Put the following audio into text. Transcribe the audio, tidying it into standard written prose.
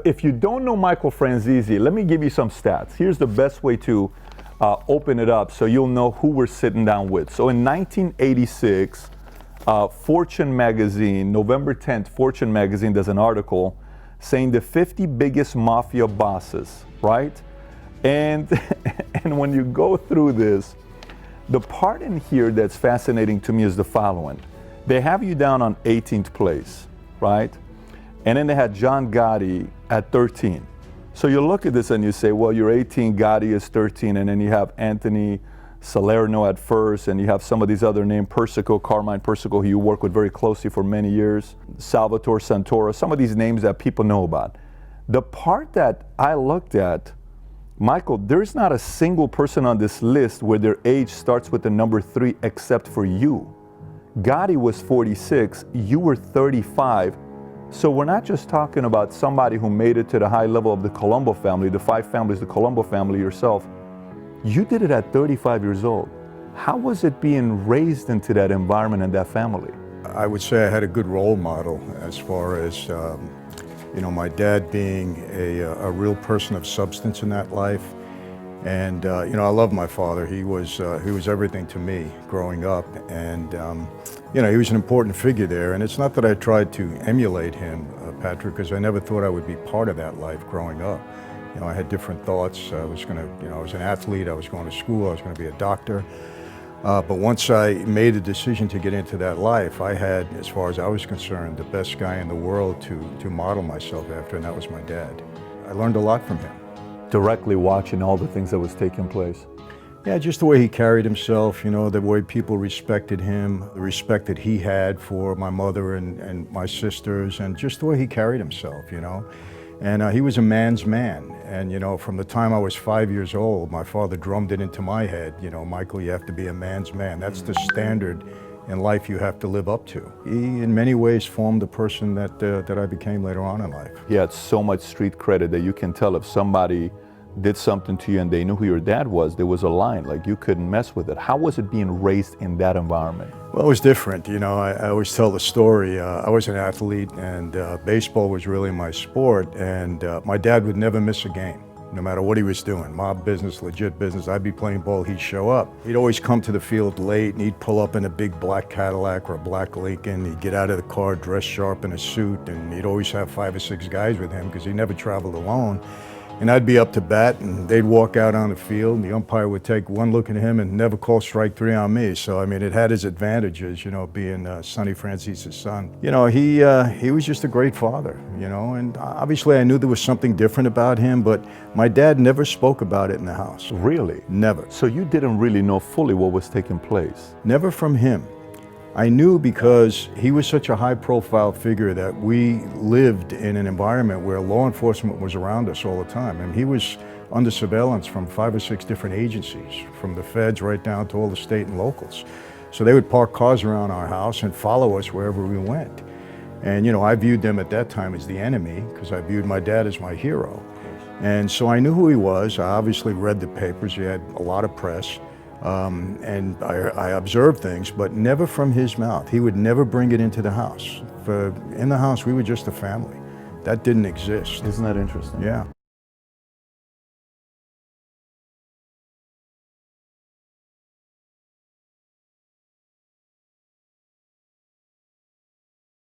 If you don't know Michael Franzese, let me give you some stats. Here's the best way to open it up so you'll know who we're sitting down with. So in 1986, Fortune magazine, November 10th, Fortune magazine does an article saying the 50 biggest mafia bosses, right? And, and when you go through this, the part in here that's fascinating to me is the following. They have you down on 18th place, right? And then they had John Gotti at 13. So you look at this and you say, well, you're 18, Gotti is 13, and then you have Anthony Salerno at first, and you have some of these other names, Persico, Carmine Persico, who you work with very closely for many years, Salvatore Santoro, some of these names that people know about. The part that I looked at, Michael, there's not a single person on this list where their age starts with the number 3 except for you. Gotti was 46, you were 35. So we're not just talking about somebody who made it to the high level of the Colombo family, the 5 families, the Colombo family yourself. You did it at 35 years old. How was it being raised into that environment and that family? I would say I had a good role model as far as, my dad being a real person of substance in that life. And, I love my father. He was everything to me growing up. And, he was an important figure there. And it's not that I tried to emulate him, Patrick, because I never thought I would be part of that life growing up. I had different thoughts. I was an athlete. I was going to school. I was going to be a doctor. But once I made a decision to get into that life, I had, as far as I was concerned, the best guy in the world to model myself after, and that was my dad. I learned a lot from him. Directly watching all the things that was taking place. Yeah, just the way he carried himself, the way people respected him, the respect that he had for my mother and my sisters, and just the way he carried himself, And he was a man's man. And, from the time I was 5 years old, my father drummed it into my head, Michael, you have to be a man's man. That's the standard in life you have to live up to. He, in many ways, formed the person that I became later on in life. He had so much street credit that you can tell if somebody did something to you and they knew who your dad was, there was a line, like you couldn't mess with it. How was it being raised in that environment? Well, it was different. I always tell the story. I was an athlete, and baseball was really my sport, and my dad would never miss a game, no matter what he was doing. Mob business, legit business. I'd be playing ball, he'd show up. He'd always come to the field late, and he'd pull up in a big black Cadillac or a black Lincoln. He'd get out of the car dressed sharp in a suit, and he'd always have 5 or 6 guys with him because he never traveled alone. And I'd be up to bat, and they'd walk out on the field, and the umpire would take one look at him and never call strike 3 on me. So, it had its advantages, being Sonny Franzese's son. He was just a great father, and obviously I knew there was something different about him, but my dad never spoke about it in the house. Really? Never. So you didn't really know fully what was taking place? Never from him. I knew because he was such a high-profile figure that we lived in an environment where law enforcement was around us all the time. And he was under surveillance from 5 or 6 different agencies, from the feds right down to all the state and locals. So they would park cars around our house and follow us wherever we went. And, I viewed them at that time as the enemy because I viewed my dad as my hero. And so I knew who he was. I obviously read the papers. He had a lot of press. And I observed things, but never from his mouth. He would never bring it into the house. In the house, we were just a family. That didn't exist. Isn't that interesting? Yeah.